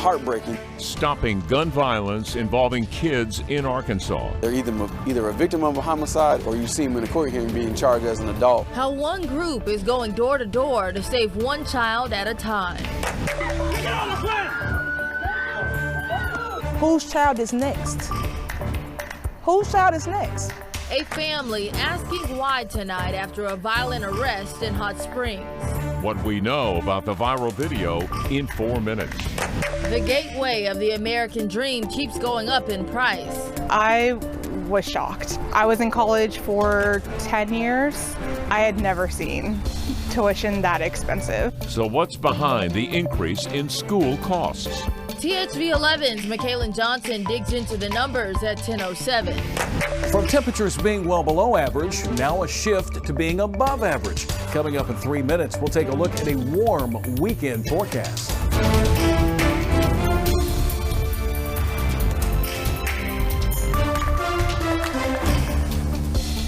heartbreaking. Stopping gun violence involving kids in Arkansas. They're either a victim of a homicide or you see them in a court hearing being charged as an adult. How one group is going door to door to save one child at a time. Whose child is next? Whose child is next? A family asking why tonight after a violent arrest in Hot Springs. What we know about the viral video in 4 minutes. The gateway of the American dream keeps going up in price. I was shocked. I was in college for 10 years. I had never seen tuition that expensive. So what's behind the increase in school costs? THV 11's Michaelan Johnson digs into the numbers at 10:07. From temperatures being well below average, now a shift to being above average. Coming up in 3 minutes, we'll take a look at a warm weekend forecast.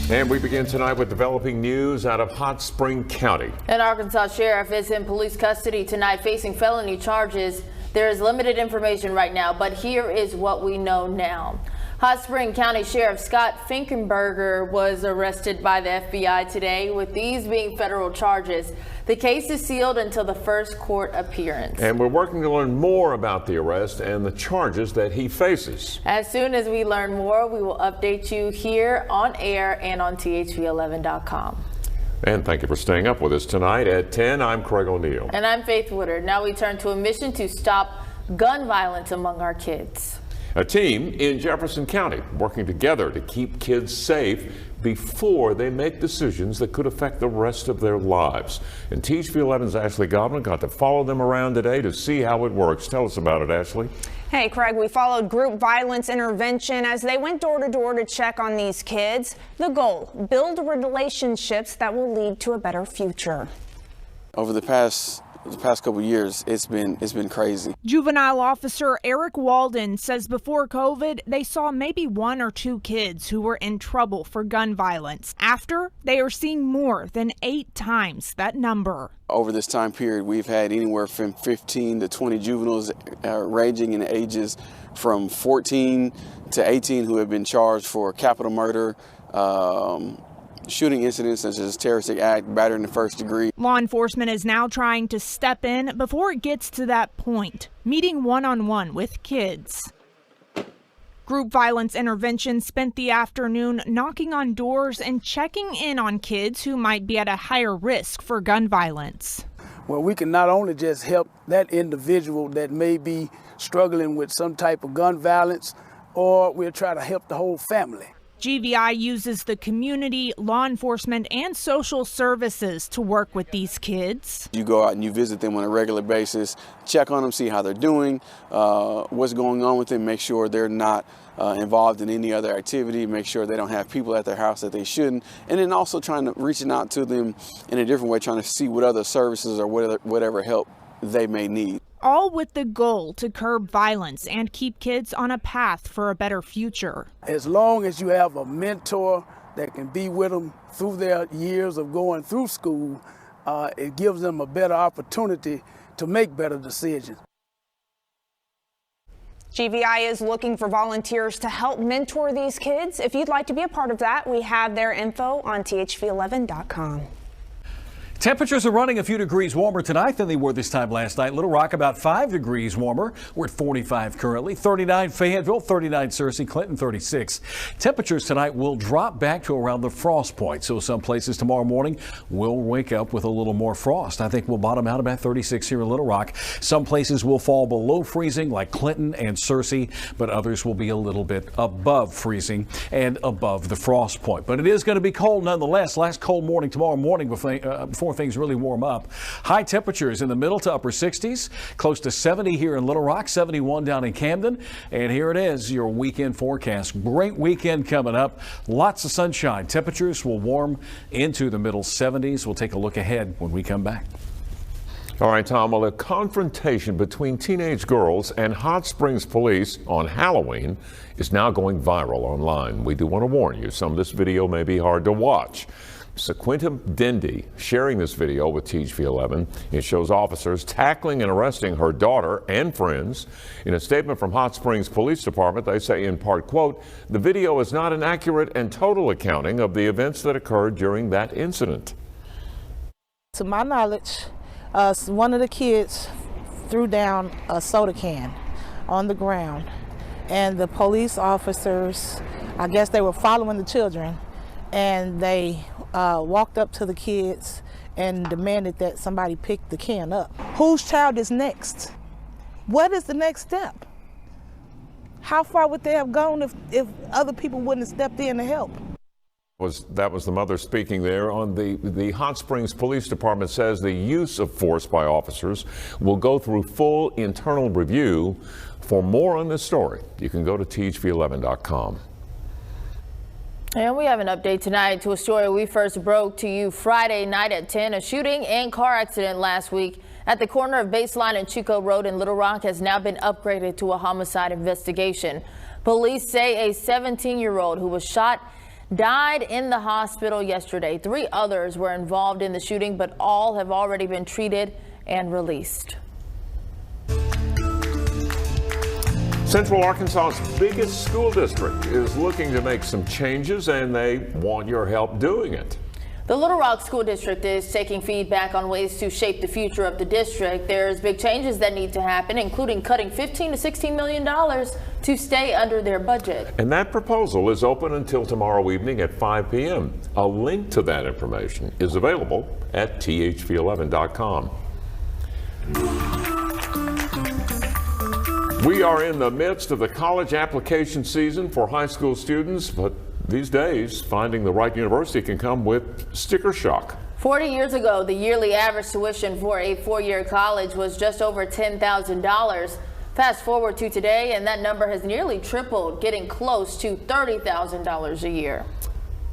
And we begin tonight with developing news out of Hot Spring County. An Arkansas sheriff is in police custody tonight facing felony charges. There is limited information right now, but here is what we know now. Hot Spring County Sheriff Scott Finkenberger was arrested by the FBI today, with these being federal charges. The case is sealed until the first court appearance. And we're working to learn more about the arrest and the charges that he faces. As soon as we learn more, we will update you here on air and on THV11.com. And thank you for staying up with us tonight at 10. I'm Craig O'Neill. And I'm Faith Woodard. Now we turn to a mission to stop gun violence among our kids. A team in Jefferson County working together to keep kids safe before they make decisions that could affect the rest of their lives. And THV 11's Ashley Godwin got to follow them around today to see how it works. Tell us about it, Ashley. Hey, Craig, we followed group violence intervention as they went door to door to check on these kids. The goal, build relationships that will lead to a better future. Over the past couple of years, it's been crazy. Juvenile officer Eric Walden says before COVID, they saw maybe 1 or 2 kids who were in trouble for gun violence. After, they are seeing more than 8 times that number. Over this time period, we've had anywhere from 15 to 20 juveniles ranging in ages from 14 to 18 who have been charged for capital murder, shooting incidents such as terroristic act, battery in the first degree. Law enforcement is now trying to step in before it gets to that point, meeting one-on-one with kids. Group violence intervention spent the afternoon knocking on doors and checking in on kids who might be at a higher risk for gun violence. Well, we can not only just help that individual that may be struggling with some type of gun violence, or we'll try to help the whole family. GVI uses the community, law enforcement, and social services to work with these kids. You go out and you visit them on a regular basis, check on them, see how they're doing, what's going on with them, make sure they're not involved in any other activity, make sure they don't have people at their house that they shouldn't, and then also reaching out to them in a different way, trying to see what other services or whatever help they may need. All with the goal to curb violence and keep kids on a path for a better future. As long as you have a mentor that can be with them through their years of going through school, it gives them a better opportunity to make better decisions. GVI is looking for volunteers to help mentor these kids. If you'd like to be a part of that, we have their info on THV11.com. Temperatures are running a few degrees warmer tonight than they were this time last night. Little Rock about 5 degrees warmer. We're at 45 currently. 39 Fayetteville, 39 Searcy, Clinton 36. Temperatures tonight will drop back to around the frost point. So some places tomorrow morning will wake up with a little more frost. I think we'll bottom out about 36 here in Little Rock. Some places will fall below freezing like Clinton and Searcy, but others will be a little bit above freezing and above the frost point. But it is going to be cold nonetheless. Last cold morning tomorrow morning before things really warm up. High temperatures in the middle to upper 60s, close to 70 here in Little Rock, 71 down in Camden. And here it is, your weekend forecast. Great weekend coming up. Lots of sunshine. Temperatures will warm into the middle 70s. We'll take a look ahead when we come back. All right, Tom, well, a confrontation between teenage girls and Hot Springs police on Halloween is now going viral online. We do want to warn you, some of this video may be hard to watch. Sequinta Dindy sharing this video with THV 11. It shows officers tackling and arresting her daughter and friends. In a statement from Hot Springs Police Department, they say in part, quote, the video is not an accurate and total accounting of the events that occurred during that incident. To my knowledge, one of the kids threw down a soda can on the ground, and the police officers, I guess they were following the children, and they walked up to the kids and demanded that somebody pick the can up. Whose child is next? What is the next step? How far would they have gone if other people wouldn't have stepped in to help? That was the mother speaking there. On the Hot Springs Police Department says the use of force by officers will go through full internal review. For more on this story, you can go to THV11.com. And we have an update tonight to a story we first broke to you Friday night at 10. A shooting and car accident last week at the corner of Baseline and Chico Road in Little Rock has now been upgraded to a homicide investigation. Police say a 17-year-old who was shot died in the hospital yesterday. 3 others were involved in the shooting, but all have already been treated and released. Central Arkansas's biggest school district is looking to make some changes, and they want your help doing it. The Little Rock School District is taking feedback on ways to shape the future of the district. There's big changes that need to happen, including cutting $15 to $16 million to stay under their budget. And that proposal is open until tomorrow evening at 5 p.m. A link to that information is available at THV11.com. We are in the midst of the college application season for high school students, but these days, finding the right university can come with sticker shock. 40 years ago, the yearly average tuition for a 4-year college was just over $10,000. Fast forward to today, and that number has nearly tripled, getting close to $30,000 a year.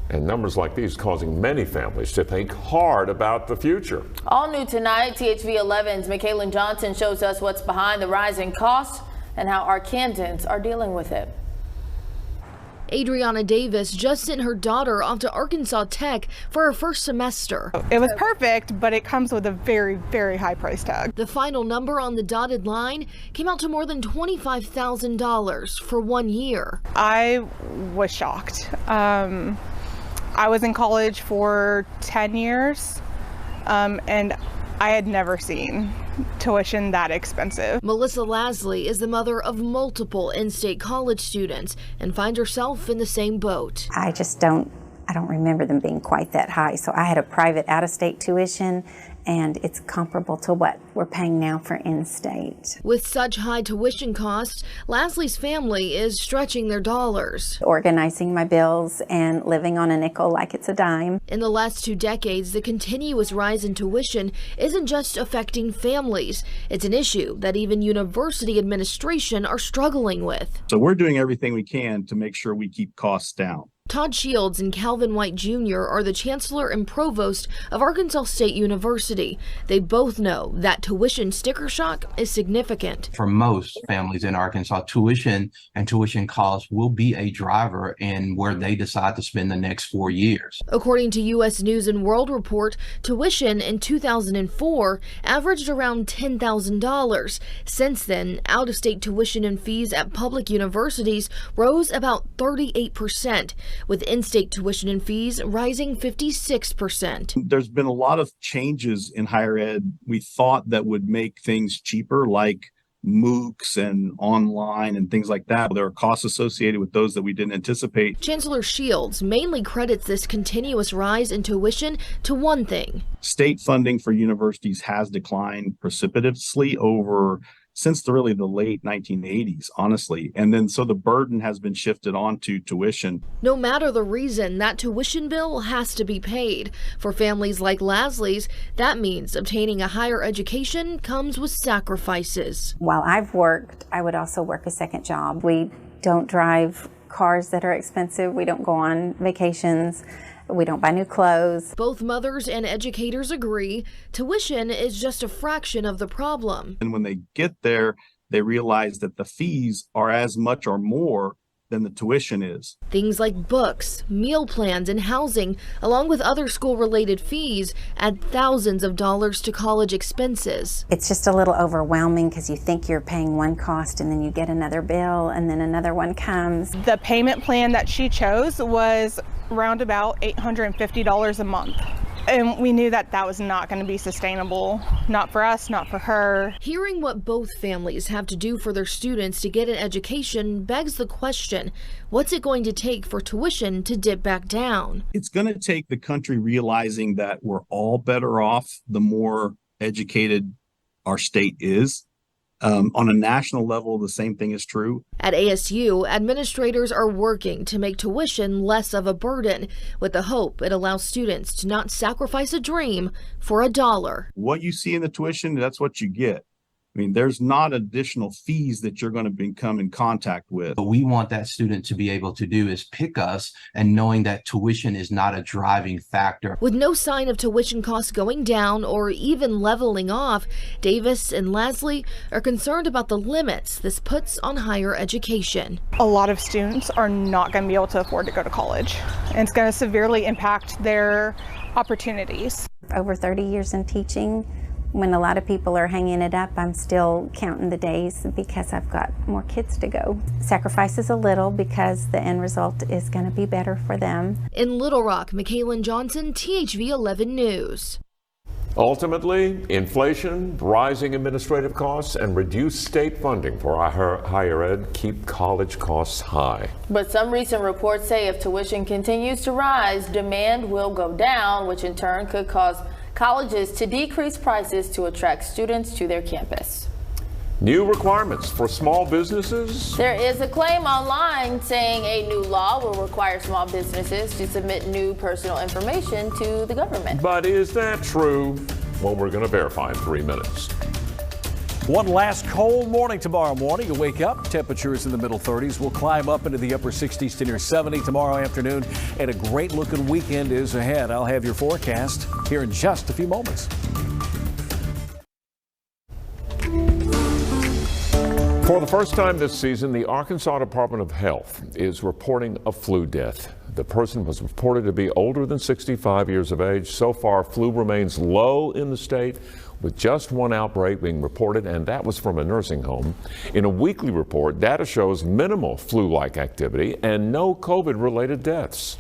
And numbers like these causing many families to think hard about the future. All new tonight, THV 11's Michaela Johnson shows us what's behind the rising costs and how Arkansans are dealing with it. Adriana Davis just sent her daughter off to Arkansas Tech for her first semester. It was perfect, but it comes with a very, very high price tag. The final number on the dotted line came out to more than $25,000 for 1 year. I was shocked. I was in college for 10 years, and I had never seen tuition that expensive. Melissa Lasley is the mother of multiple in-state college students and finds herself in the same boat. I don't remember them being quite that high. So I had a private out-of-state tuition, and it's comparable to what we're paying now for in-state. With such high tuition costs, Lasley's family is stretching their dollars. Organizing my bills and living on a nickel like it's a dime. In the last 2 decades, the continuous rise in tuition isn't just affecting families. It's an issue that even university administration are struggling with. So we're doing everything we can to make sure we keep costs down. Todd Shields and Calvin White Jr. are the chancellor and provost of Arkansas State University. They both know that tuition sticker shock is significant. For most families in Arkansas, tuition and tuition costs will be a driver in where they decide to spend the next 4 years. According to U.S. News and World Report, tuition in 2004 averaged around $10,000. Since then, out-of-state tuition and fees at public universities rose about 38%. With in-state tuition and fees rising 56%. There's been a lot of changes in higher ed we thought that would make things cheaper, like MOOCs and online and things like that. There are costs associated with those that we didn't anticipate. Chancellor Shields mainly credits this continuous rise in tuition to one thing. State funding for universities has declined precipitously since the late 1980s, honestly. And then so the burden has been shifted onto tuition. No matter the reason, that tuition bill has to be paid. For families like Lasley's, that means obtaining a higher education comes with sacrifices. While I've worked, I would also work a second job. We don't drive cars that are expensive. We don't go on vacations. We don't buy new clothes. Both mothers and educators agree tuition is just a fraction of the problem. And when they get there, they realize that the fees are as much or more than the tuition is. Things like books, meal plans, and housing, along with other school-related fees, add thousands of dollars to college expenses. It's just a little overwhelming because you think you're paying one cost and then you get another bill and then another one comes. The payment plan that she chose was around about $850 a month. And we knew that that was not going to be sustainable, not for us, not for her. Hearing what both families have to do for their students to get an education begs the question, what's it going to take for tuition to dip back down? It's going to take the country realizing that we're all better off the more educated our state is. On a national level, the same thing is true. At ASU, administrators are working to make tuition less of a burden, with the hope it allows students to not sacrifice a dream for a dollar. What you see in the tuition, that's what you get. I mean, there's not additional fees that you're going to become in contact with. What we want that student to be able to do is pick us, and knowing that tuition is not a driving factor. With no sign of tuition costs going down or even leveling off, Davis and Lasley are concerned about the limits this puts on higher education. A lot of students are not going to be able to afford to go to college, and it's going to severely impact their opportunities. Over 30 years in teaching, when a lot of people are hanging it up, I'm still counting the days because I've got more kids to go. Sacrifices a little because the end result is going to be better for them. In Little Rock, Michaelan Johnson, THV 11 News. Ultimately, inflation, rising administrative costs, and reduced state funding for higher ed keep college costs high. But some recent reports say if tuition continues to rise, demand will go down, which in turn could cause colleges to decrease prices to attract students to their campus. New requirements for small businesses. There is a claim online saying a new law will require small businesses to submit new personal information to the government. But is that true? Well, we're going to verify in 3 minutes. One last cold morning tomorrow morning. You wake up, temperatures in the middle 30s. We'll climb up into the upper 60s to near 70 tomorrow afternoon. And a great looking weekend is ahead. I'll have your forecast here in just a few moments. For the first time this season, the Arkansas Department of Health is reporting a flu death. The person was reported to be older than 65 years of age. So far, flu remains low in the state, with just one outbreak being reported, and that was from a nursing home. In a weekly report, data shows minimal flu-like activity and no COVID-related deaths.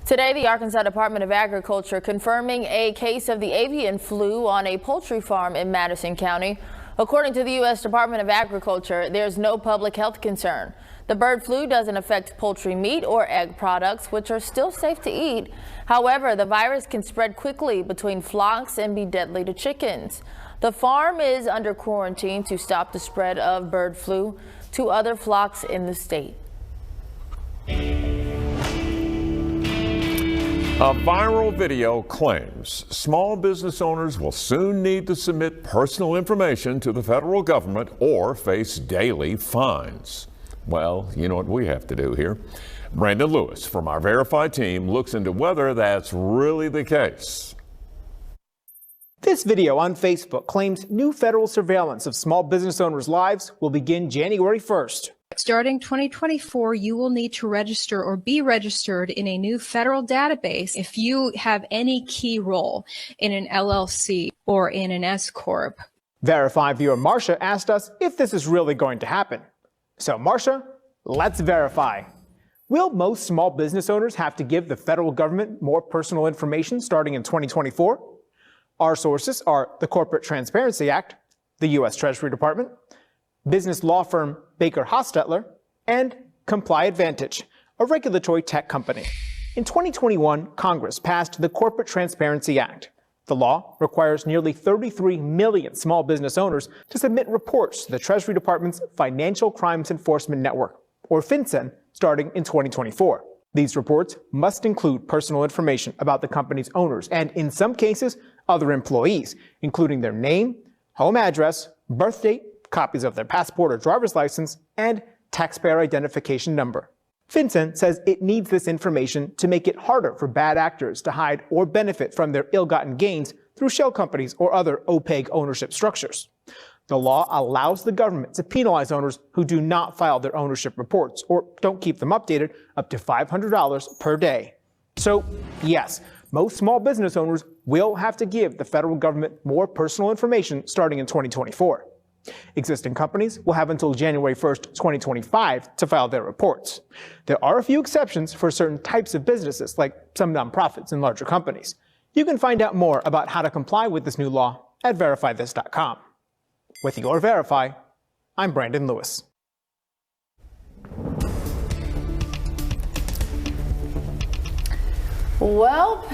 Today, the Arkansas Department of Agriculture confirming a case of the avian flu on a poultry farm in Madison County. According to the U.S. Department of Agriculture, there's no public health concern. The bird flu doesn't affect poultry meat or egg products, which are still safe to eat. However, the virus can spread quickly between flocks and be deadly to chickens. The farm is under quarantine to stop the spread of bird flu to other flocks in the state. A viral video claims small business owners will soon need to submit personal information to the federal government or face daily fines. Well, you know what we have to do here. Brandon Lewis from our Verified team looks into whether that's really the case. This video on Facebook claims new federal surveillance of small business owners' lives will begin January 1st. Starting 2024, you will need to register or be registered in a new federal database if you have any key role in an LLC or in an S-Corp. Verified viewer Marcia asked us if this is really going to happen. So Marcia, let's verify. Will most small business owners have to give the federal government more personal information starting in 2024? Our sources are the Corporate Transparency Act, the U.S. Treasury Department, business law firm Baker Hostetler, and Comply Advantage, a regulatory tech company. In 2021, Congress passed the Corporate Transparency Act. The law requires nearly 33 million small business owners to submit reports to the Treasury Department's Financial Crimes Enforcement Network, or FinCEN, starting in 2024. These reports must include personal information about the company's owners and, in some cases, other employees, including their name, home address, birth date, copies of their passport or driver's license, and taxpayer identification number. FinCEN says it needs this information to make it harder for bad actors to hide or benefit from their ill-gotten gains through shell companies or other opaque ownership structures. The law allows the government to penalize owners who do not file their ownership reports or don't keep them updated up to $500 per day. So, yes, most small business owners will have to give the federal government more personal information starting in 2024. Existing companies will have until January 1st, 2025 to file their reports. There are a few exceptions for certain types of businesses, like some nonprofits and larger companies. You can find out more about how to comply with this new law at verifythis.com. With your Verify, I'm Brandon Lewis. Well,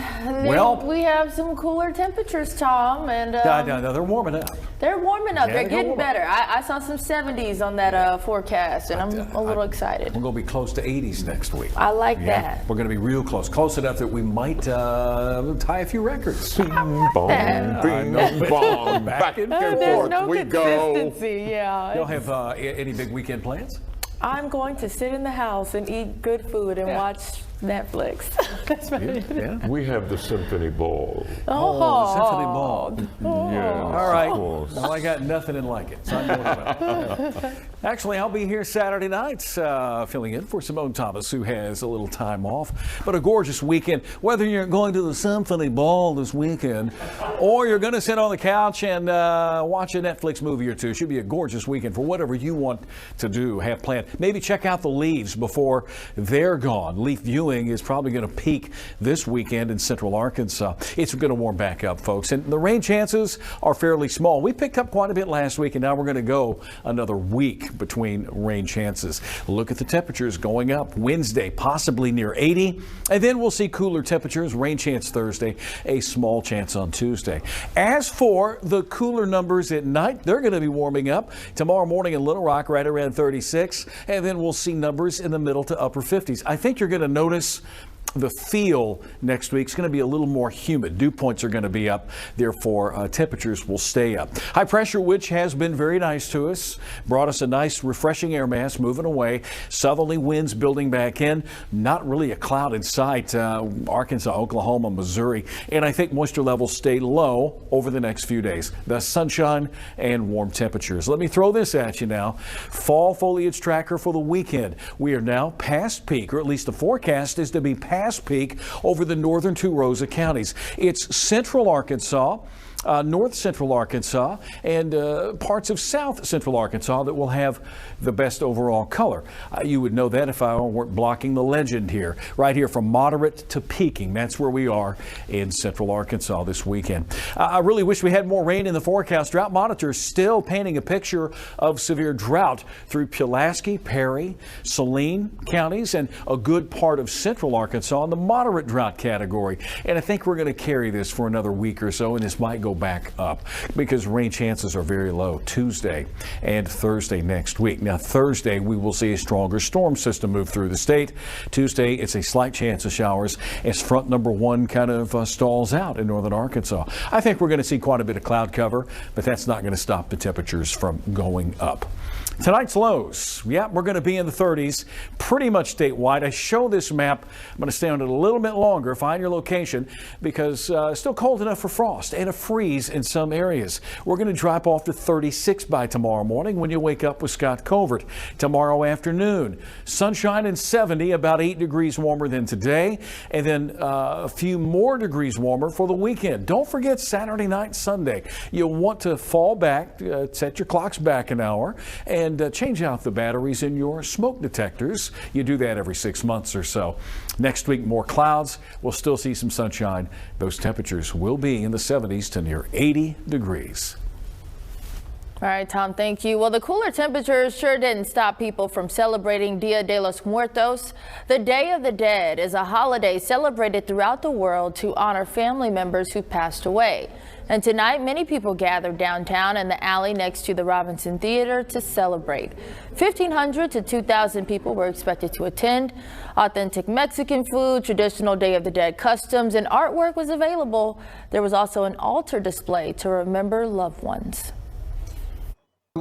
we have some cooler temperatures, Tom, and no, they're warming up. They're warming up. Yeah, they're getting better. I saw some 70s on that forecast, and I'm a little excited. We're going to be close to 80s next week. I like that. We're going to be real close enough that we might tie a few records. Bing bong, bing bong, back and forth no we go. consistency. Yeah. Y'all have any big weekend plans? I'm going to sit in the house and eat good food and watch Netflix. That's what it is. We have the Symphony Ball. The Symphony Ball. Yeah. All right. Well, I got nothing in like it, so I'm going to Actually, I'll be here Saturday nights filling in for Simone Thomas, who has a little time off. But a gorgeous weekend. Whether you're going to the Symphony Ball this weekend or you're going to sit on the couch and watch a Netflix movie or two, should be a gorgeous weekend for whatever you want to do, have planned. Maybe check out the leaves before they're gone. Leaf viewing is probably going to peak this weekend in central Arkansas. It's going to warm back up, folks, and the rain chances are fairly small. We picked up quite a bit last week, and now we're going to go another week between rain chances. Look at the temperatures going up. Wednesday, possibly near 80, and then we'll see cooler temperatures. Rain chance Thursday, a small chance on Tuesday. As for the cooler numbers at night, they're going to be warming up. Tomorrow morning in Little Rock, right around 36, and then we'll see numbers in the middle to upper 50s. I think you're going to notice the feel next week is going to be a little more humid. Dew points are going to be up, therefore temperatures will stay up. High pressure, which has been very nice to us, brought us a nice refreshing air mass moving away. Southerly winds building back in. Not really a cloud in sight. Arkansas, Oklahoma, Missouri, and I think moisture levels stay low over the next few days. The sunshine and warm temperatures. Let me throw this at you now. Fall foliage tracker for the weekend. We are now past peak, or at least the forecast is to be past peak over the northern two Rosa counties. It's central Arkansas, north central Arkansas, and parts of south central Arkansas that will have the best overall color. You would know that if I weren't blocking the legend here. Right here from moderate to peaking. That's where we are in central Arkansas this weekend. I really wish we had more rain in the forecast. Drought Monitor is still painting a picture of severe drought through Pulaski, Perry, Saline counties, and a good part of central Arkansas in the moderate drought category. And I think we're going to carry this for another week or so, and this might go back up because rain chances are very low Tuesday and Thursday next week. Now, Thursday, we will see a stronger storm system move through the state. Tuesday, it's a slight chance of showers as front number one kind of stalls out in northern Arkansas. I think we're going to see quite a bit of cloud cover, but that's not going to stop the temperatures from going up. Tonight's lows, we're going to be in the 30s pretty much statewide. I show this map. I'm going to stay on it a little bit longer, find your location, because it's still cold enough for frost and a freeze in some areas. We're going to drop off to 36 by tomorrow morning when you wake up with Scott Covert. Tomorrow afternoon, sunshine and 70, about 8 degrees warmer than today, and then a few more degrees warmer for the weekend. Don't forget Saturday night, Sunday. You'll want to fall back, set your clocks back an hour, and change out the batteries in your smoke detectors. You do that every 6 months or so. Next week, more clouds. We'll still see some sunshine. Those temperatures will be in the 70s to near 80 degrees. All right, Tom, thank you. Well, the cooler temperatures sure didn't stop people from celebrating Dia de los Muertos. The Day of the Dead is a holiday celebrated throughout the world to honor family members who passed away. And tonight, many people gathered downtown in the alley next to the Robinson Theater to celebrate. 1,500 to 2,000 people were expected to attend. Authentic Mexican food, traditional Day of the Dead customs, and artwork was available. There was also an altar display to remember loved ones.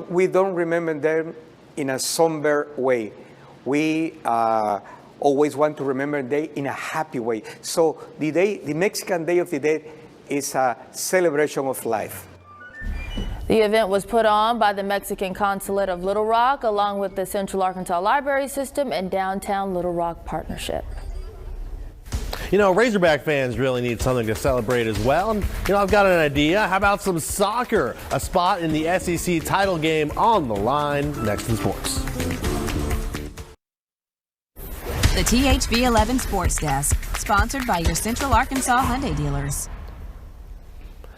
We don't remember them in a somber way. We always want to remember them in a happy way. So the Mexican Day of the Dead is a celebration of life. The event was put on by the Mexican Consulate of Little Rock, along with the Central Arkansas Library System and Downtown Little Rock Partnership. You know, Razorback fans really need something to celebrate as well. And, you know, I've got an idea. How about some soccer? A spot in the SEC title game on the line next to the sports. The THV 11 Sports Desk, sponsored by your Central Arkansas Hyundai dealers.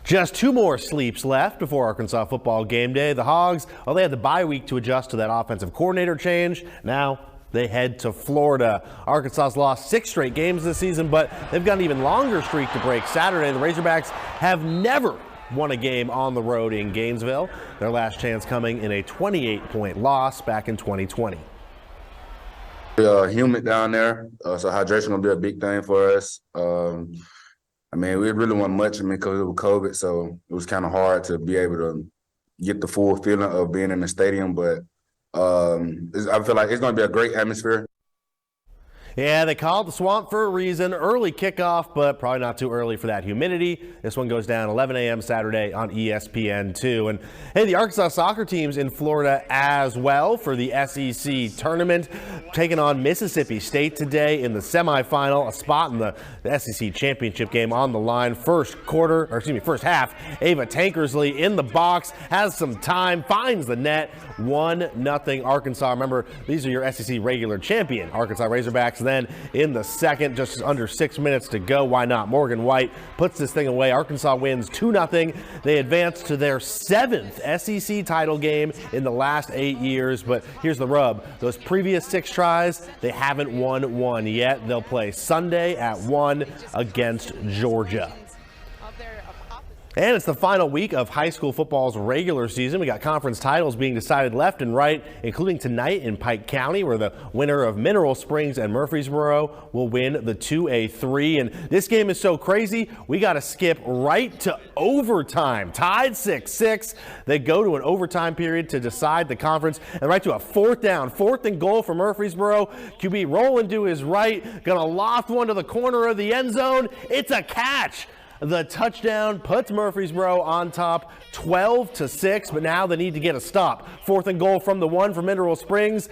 Just 2 more sleeps left before Arkansas football game day. The Hogs, well, they had the bye week to adjust to that offensive coordinator change. Now they head to Florida. Arkansas's lost 6 straight games this season, but they've got an even longer streak to break Saturday. The Razorbacks have never won a game on the road in Gainesville. Their last chance coming in a 28-point loss back in 2020. Humid down there, so hydration gonna be a big thing for us. I mean, we really weren't much, because it was COVID, so it was kind of hard to be able to get the full feeling of being in the stadium, but I feel like it's going to be a great atmosphere. Yeah, they call it the Swamp for a reason. Early kickoff, but probably not too early for that humidity. This one goes down 11 a.m. Saturday on ESPN2. And hey, the Arkansas soccer team's in Florida as well for the SEC tournament, taking on Mississippi State today in the semifinal. A spot in the SEC championship game on the line. First half. Ava Tankersley in the box, has some time, finds the net. 1-0 Arkansas. Remember, these are your SEC regular champion Arkansas Razorbacks. Then in the second, just under 6 minutes to go, why not? Morgan White puts this thing away. Arkansas wins 2-0. They advance to their 7th SEC title game in the last 8 years. But here's the rub. Those previous 6 tries, they haven't won one yet. They'll play Sunday at 1 against Georgia. And it's the final week of high school football's regular season. We got conference titles being decided left and right, including tonight in Pike County, where the winner of Mineral Springs and Murfreesboro will win the 2A3. And this game is so crazy, we got to skip right to overtime. Tied 6-6. They go to an overtime period to decide the conference, and right to a 4th down, 4th and goal for Murfreesboro. QB rolling to his right, gonna loft one to the corner of the end zone. It's a catch. The touchdown puts Murfreesboro on top 12-6, but now they need to get a stop. 4th and goal from the 1 for Mineral Springs,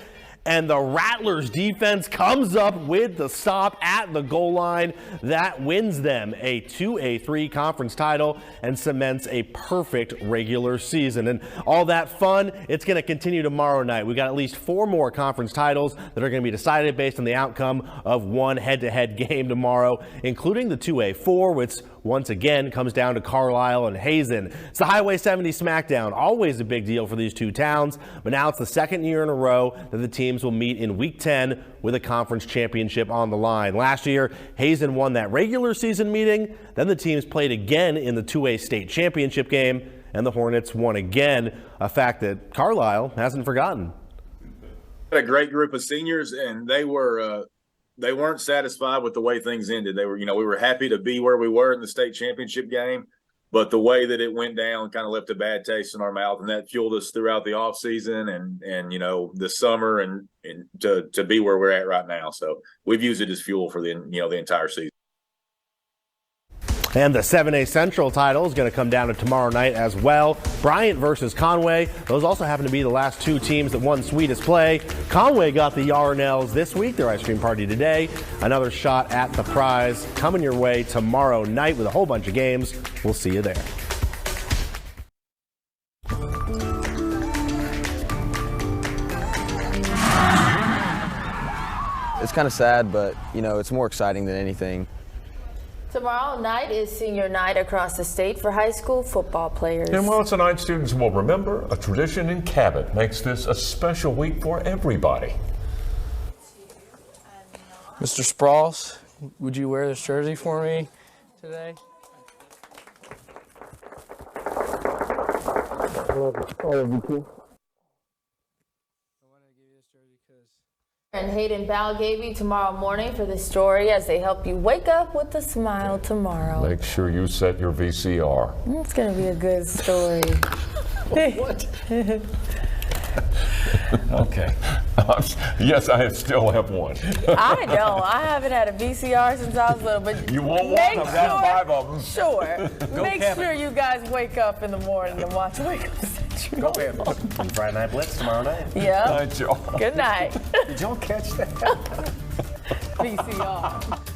and the Rattlers defense comes up with the stop at the goal line. That wins them a 2A3 conference title and cements a perfect regular season. And all that fun, it's going to continue tomorrow night. We got at least 4 more conference titles that are going to be decided based on the outcome of one head-to-head game tomorrow, including the 2A4, which once again comes down to Carlisle and Hazen. It's the Highway 70 Smackdown, always a big deal for these two towns, but now it's the 2nd year in a row that the teams will meet in Week 10 with a conference championship on the line. Last year, Hazen won that regular season meeting, then the teams played again in the 2A state championship game, and the Hornets won again, a fact that Carlisle hasn't forgotten. A great group of seniors, and they weren't satisfied with the way things ended. They were, we were happy to be where we were in the state championship game, but the way that it went down kind of left a bad taste in our mouth, and that fueled us throughout the off season and the summer and to be where we're at right now. So we've used it as fuel for the entire season. And the 7A Central title is going to come down to tomorrow night as well. Bryant versus Conway. Those also happen to be the last 2 teams that won Sweetest Play. Conway got the Yarnells this week, their ice cream party today. Another shot at the prize coming your way tomorrow night with a whole bunch of games. We'll see you there. It's kind of sad, but, it's more exciting than anything. Tomorrow night is senior night across the state for high school football players. And while it's a night students will remember, a tradition in Cabot makes this a special week for everybody. Mr. Sprouse, would you wear this jersey for me today? And Hayden Balgavy tomorrow morning for the story as they help you wake up with a smile tomorrow. Make sure you set your VCR. It's going to be a good story. What? Okay. Yes, I still have one. I don't. I haven't had a VCR since I was little, but You want one? make I've got 5 of them. Sure. Make Kevin. sure you guys wake up in the morning and watch Wake Up Central. Go ahead. And Friday Night Blitz tomorrow night. Yeah. Night, y'all. Good night. Did y'all catch that? VCR.